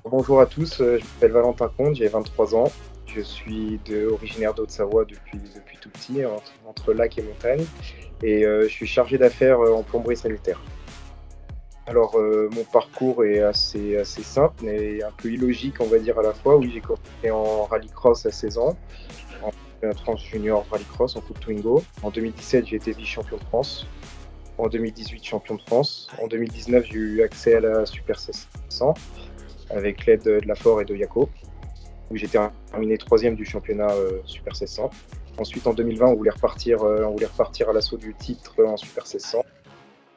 Bonjour à tous, je m'appelle Valentin Comte, j'ai 23 ans. Je suis originaire de Haute-Savoie depuis tout petit, entre lac et montagne. Et je suis chargé d'affaires en plomberie sanitaire. Alors, mon parcours est assez simple, mais un peu illogique, on va dire, à la fois. Oui, j'ai commencé en rallycross à 16 ans, en France junior rallycross, en Coupe Twingo. En 2017, j'ai été vice-champion de France. En 2018, champion de France. En 2019, j'ai eu accès à la Super 700 avec l'aide de Lafort et de Yako, où j'étais terminé 3e du championnat Super 700. Ensuite, en 2020, on voulait repartir à l'assaut du titre en Super 700.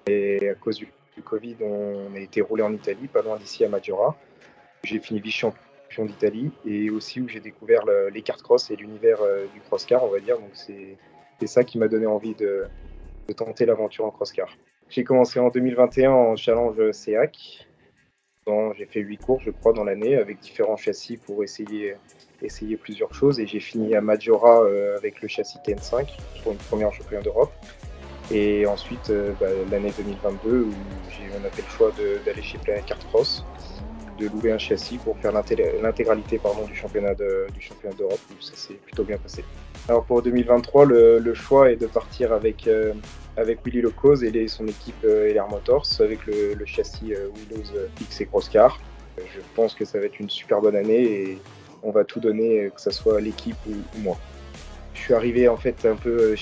Et à cause du Covid, on a été roulé en Italie, pas loin d'ici à Maggiora. J'ai fini vice-champion d'Italie et aussi où j'ai découvert les kart cross et l'univers du cross-car, on va dire. Donc c'est ça qui m'a donné envie de tenter l'aventure en cross-car. J'ai commencé en 2021 en challenge SEAC. J'ai fait 8 courses, je crois, dans l'année, avec différents châssis pour essayer plusieurs choses. Et j'ai fini à Maggiora avec le châssis TN5 pour une première championnat d'Europe. Et ensuite, l'année 2022, où on a fait le choix d'aller chez Planet Kart Cross, de louer un châssis pour faire l'intégralité du championnat d'Europe. Donc ça s'est plutôt bien passé. Alors pour 2023, le choix est de partir avec Willy Locose et son équipe LR Motors avec le châssis Willows XC Crosscar. Je pense que ça va être une super bonne année et on va tout donner, que ce soit l'équipe ou moi. Je suis arrivé en fait un peu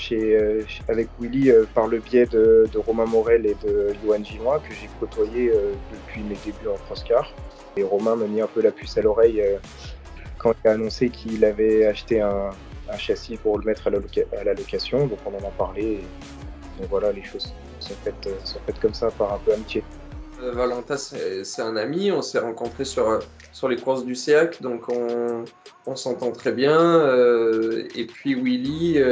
avec Willy par le biais de Romain Morel et de Johan Gilloin que j'ai côtoyé depuis mes débuts en crosscar. Et Romain m'a mis un peu la puce à l'oreille quand il a annoncé qu'il avait acheté un châssis pour le mettre à la location. Donc on en a parlé et donc voilà, les choses sont faites comme ça par un peu amitié. Valentin, c'est un ami, on s'est rencontrés sur les courses du SEAC, donc on s'entend très bien. Et puis Willy,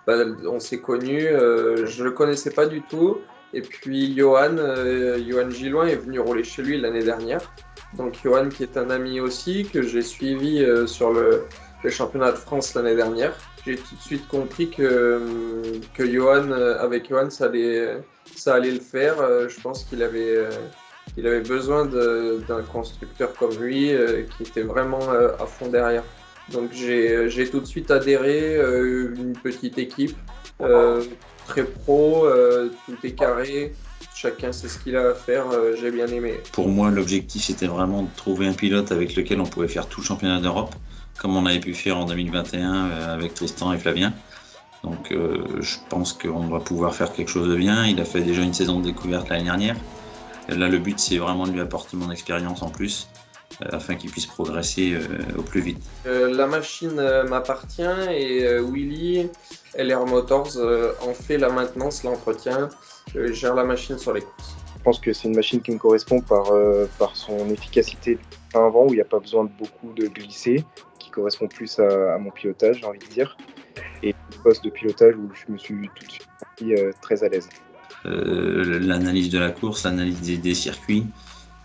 on s'est connus, je le connaissais pas du tout. Et puis Johan Gilloin est venu rouler chez lui l'année dernière. Donc Johan qui est un ami aussi, que j'ai suivi sur le championnat de France l'année dernière. J'ai tout de suite compris que avec Johan, ça allait le faire. Je pense qu'il avait besoin d'un constructeur comme lui qui était vraiment à fond derrière. Donc j'ai tout de suite adhéré, une petite équipe, très pro, tout est carré, chacun sait ce qu'il a à faire, j'ai bien aimé. Pour moi, l'objectif c'était vraiment de trouver un pilote avec lequel on pouvait faire tout le championnat d'Europe, comme on avait pu faire en 2021 avec Tristan et Flavien. Donc je pense qu'on va pouvoir faire quelque chose de bien. Il a fait déjà une saison de découverte l'année dernière. Là, le but, c'est vraiment de lui apporter mon expérience en plus, afin qu'il puisse progresser au plus vite. La machine m'appartient et Willy, LR Motors, en fait la maintenance, l'entretien, gère la machine sur les courses. Je pense que c'est une machine qui me correspond par son efficacité à avant, où il n'y a pas besoin de beaucoup de glisser, qui correspond plus à mon pilotage, j'ai envie de dire. Et le poste de pilotage où je me suis tout de suite senti très à l'aise. L'analyse de la course, l'analyse des circuits,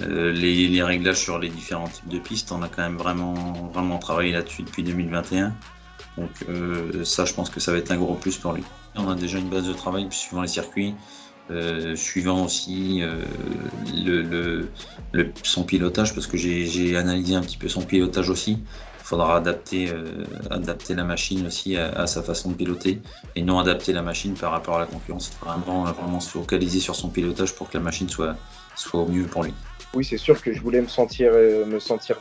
les réglages sur les différents types de pistes, on a quand même vraiment travaillé là-dessus depuis 2021. Donc ça, je pense que ça va être un gros plus pour lui. On a déjà une base de travail suivant les circuits, suivant aussi son pilotage, parce que j'ai analysé un petit peu son pilotage aussi. Il faudra adapter la machine aussi à sa façon de piloter et non adapter la machine par rapport à la concurrence. Vraiment se focaliser sur son pilotage pour que la machine soit au mieux pour lui. Oui, c'est sûr que je voulais me sentir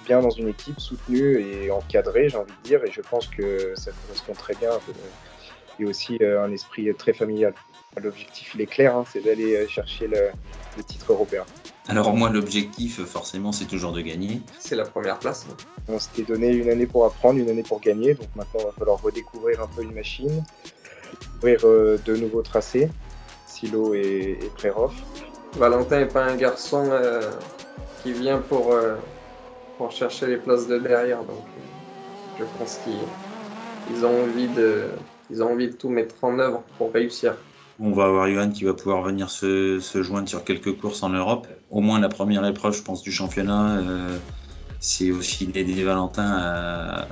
bien dans une équipe soutenue et encadrée, j'ai envie de dire, et je pense que ça correspond très bien. Et aussi un esprit très familial. L'objectif, il est clair, c'est d'aller chercher le titre européen. Alors moi, l'objectif, forcément, c'est toujours de gagner. C'est la première place. On s'était donné une année pour apprendre, une année pour gagner, donc maintenant, il va falloir redécouvrir un peu une machine, découvrir de nouveaux tracés, Silo et Prerov. Valentin n'est pas un garçon qui vient pour chercher les places de derrière, donc je pense qu'ils ont envie de tout mettre en œuvre pour réussir. On va avoir Johan qui va pouvoir venir se joindre sur quelques courses en Europe. Au moins la première épreuve, je pense, du championnat, c'est aussi d'aider Valentin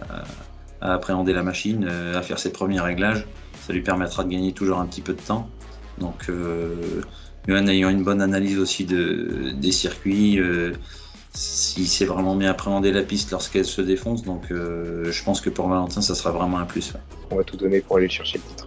à appréhender la machine, à faire ses premiers réglages. Ça lui permettra de gagner toujours un petit peu de temps. Donc, Johan ayant une bonne analyse aussi des circuits, il sait vraiment bien appréhender la piste lorsqu'elle se défonce. Donc, je pense que pour Valentin, ça sera vraiment un plus. On va tout donner pour aller chercher le titre.